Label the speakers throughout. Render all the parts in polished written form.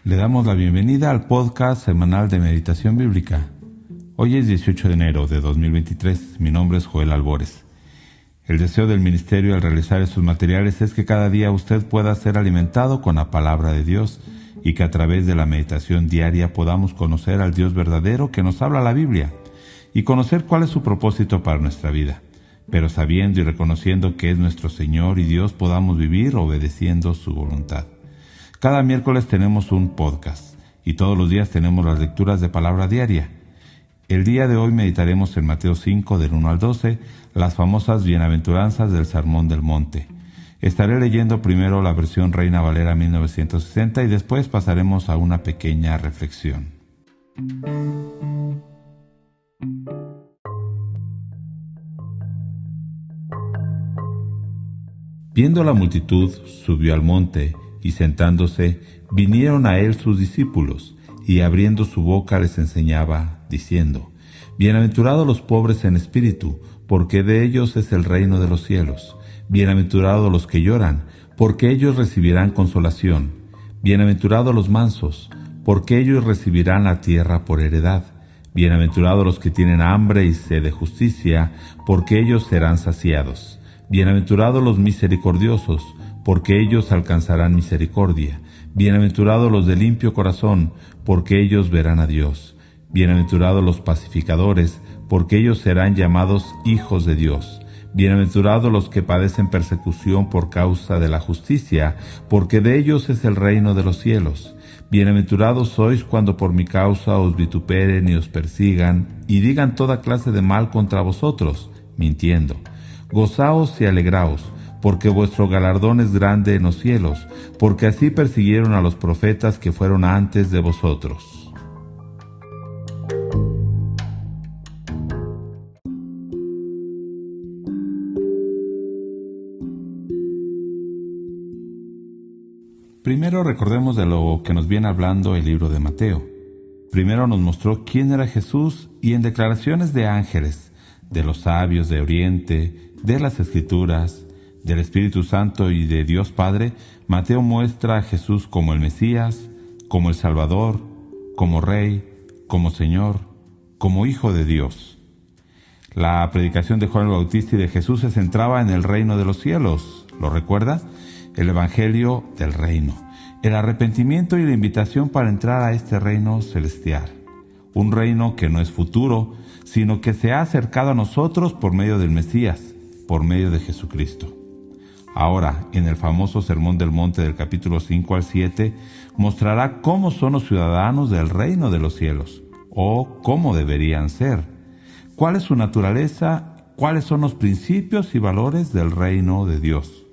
Speaker 1: Le damos la bienvenida al podcast semanal de Meditación Bíblica. Hoy es 18 de enero de 2023. Mi nombre es Joel Albores. El deseo del ministerio al realizar estos materiales es que cada día usted pueda ser alimentado con la palabra de Dios y que a través de la meditación diaria podamos conocer al Dios verdadero que nos habla la Biblia y conocer cuál es su propósito para nuestra vida. Pero sabiendo y reconociendo que es nuestro Señor y Dios, podamos vivir obedeciendo su voluntad. Cada miércoles tenemos un podcast y todos los días tenemos las lecturas de palabra diaria. El día de hoy meditaremos en Mateo 5 del 1 al 12, las famosas bienaventuranzas del Sermón del Monte. Estaré leyendo primero la versión Reina Valera 1960 y después pasaremos a una pequeña reflexión. Viendo la multitud, subió al monte, y sentándose, vinieron a él sus discípulos, y abriendo su boca les enseñaba, diciendo: Bienaventurados los pobres en espíritu, porque de ellos es el reino de los cielos. Bienaventurados los que lloran, porque ellos recibirán consolación. Bienaventurados los mansos, porque ellos recibirán la tierra por heredad. Bienaventurados los que tienen hambre y sed de justicia, porque ellos serán saciados. Bienaventurados los misericordiosos, porque ellos alcanzarán misericordia. Bienaventurados los de limpio corazón, porque ellos verán a Dios. Bienaventurados los pacificadores, porque ellos serán llamados hijos de Dios. Bienaventurados los que padecen persecución por causa de la justicia, porque de ellos es el reino de los cielos. Bienaventurados sois cuando por mi causa os vituperen y os persigan, y digan toda clase de mal contra vosotros, mintiendo. Gozaos y alegraos, porque vuestro galardón es grande en los cielos, porque así persiguieron a los profetas que fueron antes de vosotros. Primero recordemos de lo que nos viene hablando el libro de Mateo. Primero nos mostró quién era Jesús y en declaraciones de ángeles, de los sabios de Oriente, de las Escrituras, del Espíritu Santo y de Dios Padre, Mateo muestra a Jesús como el Mesías, como el Salvador, como Rey, como Señor, como Hijo de Dios. La predicación de Juan el Bautista y de Jesús se centraba en el reino de los cielos. ¿Lo recuerdas? El Evangelio del reino, el arrepentimiento y la invitación para entrar a este reino celestial. Un reino que no es futuro, sino que se ha acercado a nosotros por medio del Mesías, por medio de Jesucristo. Ahora, en el famoso Sermón del Monte del capítulo 5 al 7, mostrará cómo son los ciudadanos del reino de los cielos, o cómo deberían ser. ¿Cuál es su naturaleza? ¿Cuáles son los principios y valores del reino de Dios?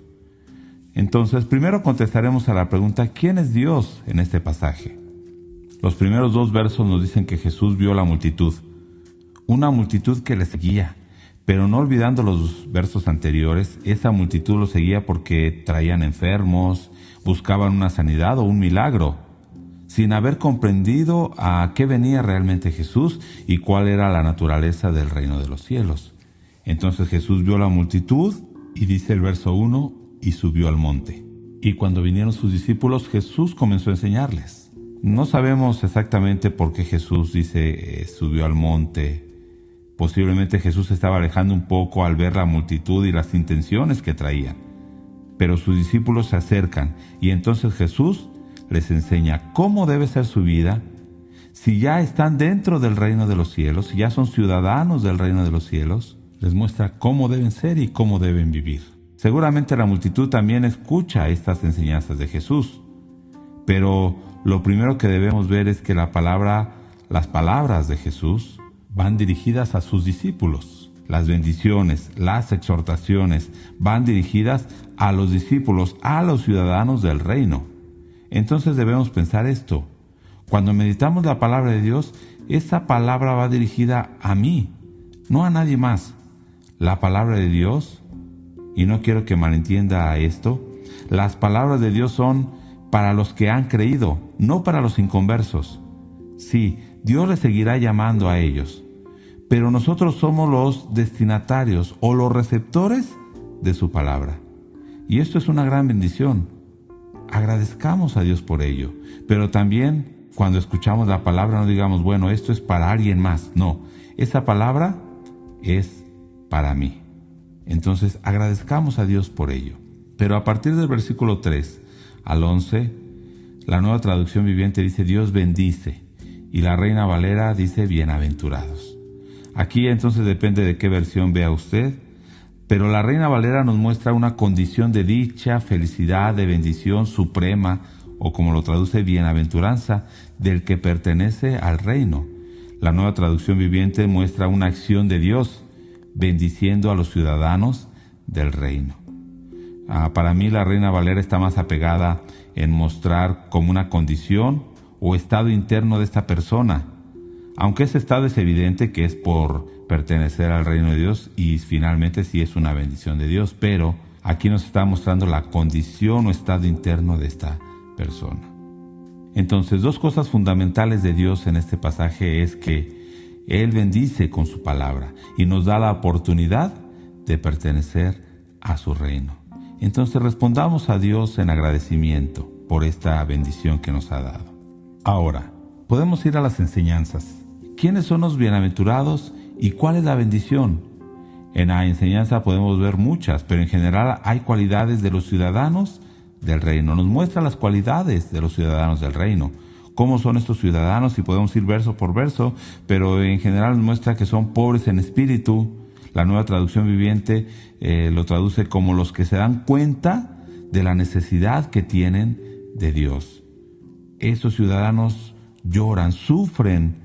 Speaker 1: Entonces, primero contestaremos a la pregunta: ¿quién es Dios en este pasaje? Los primeros dos versos nos dicen que Jesús vio la multitud, una multitud que le seguía. Pero no olvidando los versos anteriores, esa multitud lo seguía porque traían enfermos, buscaban una sanidad o un milagro, sin haber comprendido a qué venía realmente Jesús y cuál era la naturaleza del reino de los cielos. Entonces Jesús vio la multitud y dice el verso 1, y subió al monte. Y cuando vinieron sus discípulos, Jesús comenzó a enseñarles. No sabemos exactamente por qué Jesús dice subió al monte. Posiblemente Jesús se estaba alejando un poco al ver la multitud y las intenciones que traían. Pero sus discípulos se acercan y entonces Jesús les enseña cómo debe ser su vida. Si ya están dentro del reino de los cielos, si ya son ciudadanos del reino de los cielos, les muestra cómo deben ser y cómo deben vivir. Seguramente la multitud también escucha estas enseñanzas de Jesús. Pero lo primero que debemos ver es que las palabras de Jesús van dirigidas a sus discípulos. Las bendiciones, las exhortaciones van dirigidas a los discípulos, a los ciudadanos del reino. Entonces debemos pensar esto: cuando meditamos la palabra de Dios, esa palabra va dirigida a mí, no a nadie más. La palabra de Dios, y no quiero que malentienda esto, las palabras de Dios son para los que han creído, no para los inconversos. Sí, Dios les seguirá llamando a ellos, pero nosotros somos los destinatarios o los receptores de su palabra. Y esto es una gran bendición. agradezcamos a Dios por ello. Pero también cuando escuchamos la palabra no digamos, bueno, esto es para alguien más. No, esa palabra es para mí. Entonces agradezcamos a Dios por ello. Pero a partir del versículo 3 al 11, la Nueva Traducción Viviente dice Dios bendice, y la Reina Valera dice bienaventurados. Aquí entonces depende de qué versión vea usted, pero la Reina Valera nos muestra una condición de dicha, felicidad, de bendición suprema, o como lo traduce bienaventuranza, del que pertenece al reino. La Nueva Traducción Viviente muestra una acción de Dios, bendiciendo a los ciudadanos del reino. Para mí la Reina Valera está más apegada en mostrar como una condición o estado interno de esta persona, aunque ese estado es evidente que es por pertenecer al reino de Dios y finalmente sí es una bendición de Dios, pero aquí nos está mostrando la condición o estado interno de esta persona. Entonces, dos cosas fundamentales de Dios en este pasaje es que Él bendice con su palabra y nos da la oportunidad de pertenecer a su reino. Entonces respondamos a Dios en agradecimiento por esta bendición que nos ha dado. Ahora, podemos ir a las enseñanzas. ¿Quiénes son los bienaventurados y cuál es la bendición? En la enseñanza podemos ver muchas, pero en general hay cualidades de los ciudadanos del reino. Nos muestra las cualidades de los ciudadanos del reino. ¿Cómo son estos ciudadanos? Y podemos ir verso por verso, pero en general nos muestra que son pobres en espíritu. La Nueva Traducción Viviente lo traduce como los que se dan cuenta de la necesidad que tienen de Dios. Esos ciudadanos lloran, sufren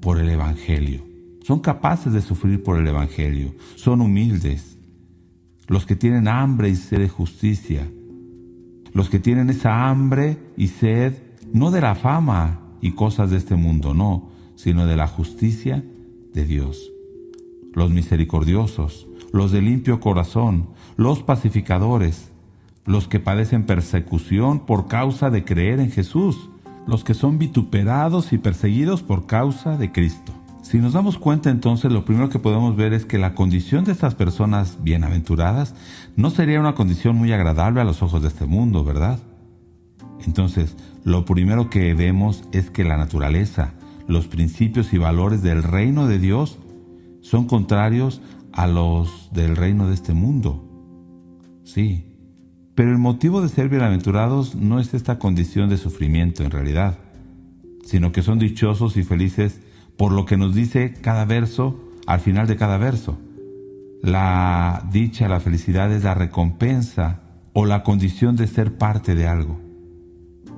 Speaker 1: por el Evangelio. Son capaces de sufrir por el Evangelio. Son humildes. Los que tienen hambre y sed de justicia. Los que tienen esa hambre y sed, no de la fama y cosas de este mundo, no, sino de la justicia de Dios. Los misericordiosos, los de limpio corazón, los pacificadores, los que padecen persecución por causa de creer en Jesús, los que son vituperados y perseguidos por causa de Cristo. Si nos damos cuenta entonces, lo primero que podemos ver es que la condición de estas personas bienaventuradas no sería una condición muy agradable a los ojos de este mundo, ¿verdad? Entonces, lo primero que vemos es que la naturaleza, los principios y valores del reino de Dios son contrarios a los del reino de este mundo. Sí, pero el motivo de ser bienaventurados no es esta condición de sufrimiento en realidad, sino que son dichosos y felices por lo que nos dice cada verso al final de cada verso. La dicha, la felicidad es la recompensa o la condición de ser parte de algo.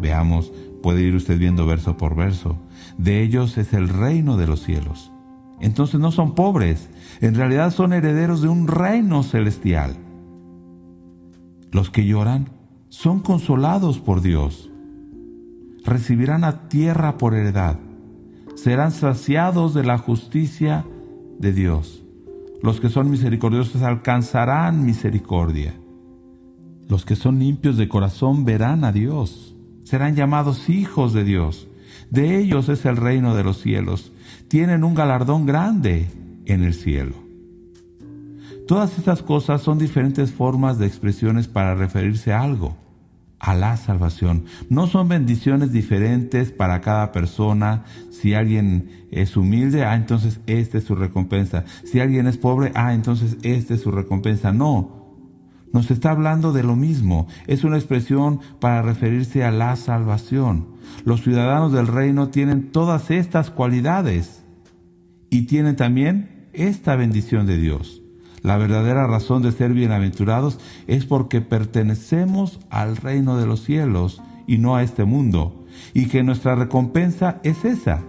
Speaker 1: Veamos, puede ir usted viendo verso por verso. De ellos es el reino de los cielos. Entonces no son pobres, en realidad son herederos de un reino celestial. Los que lloran son consolados por Dios. Recibirán a tierra por heredad. Serán saciados de la justicia de Dios. Los que son misericordiosos alcanzarán misericordia. Los que son limpios de corazón verán a Dios. Serán llamados hijos de Dios. De ellos es el reino de los cielos. Tienen un galardón grande en el cielo. Todas estas cosas son diferentes formas de expresiones para referirse a algo, a la salvación. No son bendiciones diferentes para cada persona. Si alguien es humilde, entonces esta es su recompensa. Si alguien es pobre, entonces esta es su recompensa. No, nos está hablando de lo mismo. Es una expresión para referirse a la salvación. Los ciudadanos del reino tienen todas estas cualidades y tienen también esta bendición de Dios. La verdadera razón de ser bienaventurados es porque pertenecemos al reino de los cielos y no a este mundo, y que nuestra recompensa es esa,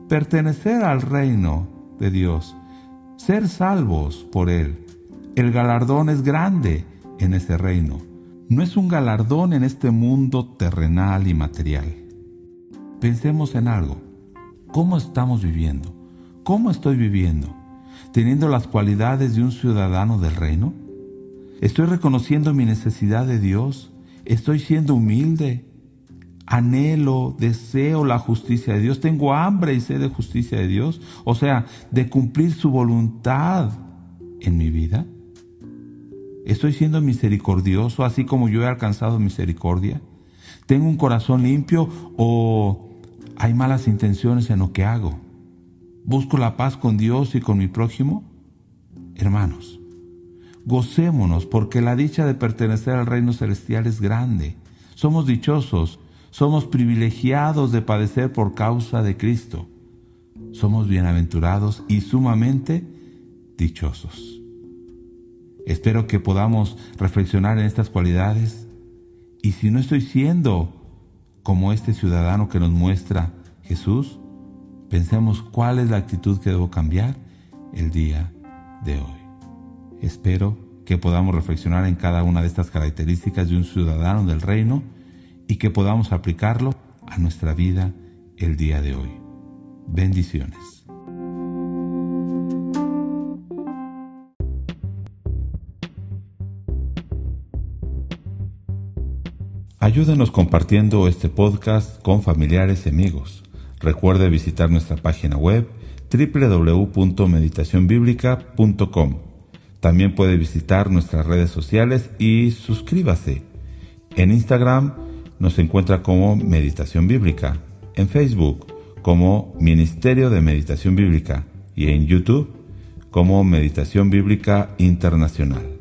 Speaker 1: pertenecer al reino de Dios, ser salvos por Él. El galardón es grande en ese reino. No es un galardón en este mundo terrenal y material. Pensemos en algo. ¿Cómo estamos viviendo? ¿Cómo estoy viviendo? ¿Teniendo las cualidades de un ciudadano del reino? ¿Estoy reconociendo mi necesidad de Dios? ¿Estoy siendo humilde? ¿Anhelo, deseo la justicia de Dios? ¿Tengo hambre y sed de justicia de Dios? O sea, de cumplir su voluntad en mi vida. ¿Estoy siendo misericordioso así como yo he alcanzado misericordia? ¿Tengo un corazón limpio o hay malas intenciones en lo que hago? ¿Busco la paz con Dios y con mi prójimo? Hermanos, gocémonos porque la dicha de pertenecer al reino celestial es grande. Somos dichosos, somos privilegiados de padecer por causa de Cristo. Somos bienaventurados y sumamente dichosos. Espero que podamos reflexionar en estas cualidades y si no estoy siendo como este ciudadano que nos muestra Jesús, pensemos cuál es la actitud que debo cambiar el día de hoy. Espero que podamos reflexionar en cada una de estas características de un ciudadano del reino y que podamos aplicarlo a nuestra vida el día de hoy. Bendiciones. Ayúdenos compartiendo este podcast con familiares y amigos. Recuerde visitar nuestra página web www.meditacionbiblica.com. También puede visitar nuestras redes sociales y suscríbase. En Instagram nos encuentra como Meditación Bíblica, en Facebook como Ministerio de Meditación Bíblica y en YouTube como Meditación Bíblica Internacional.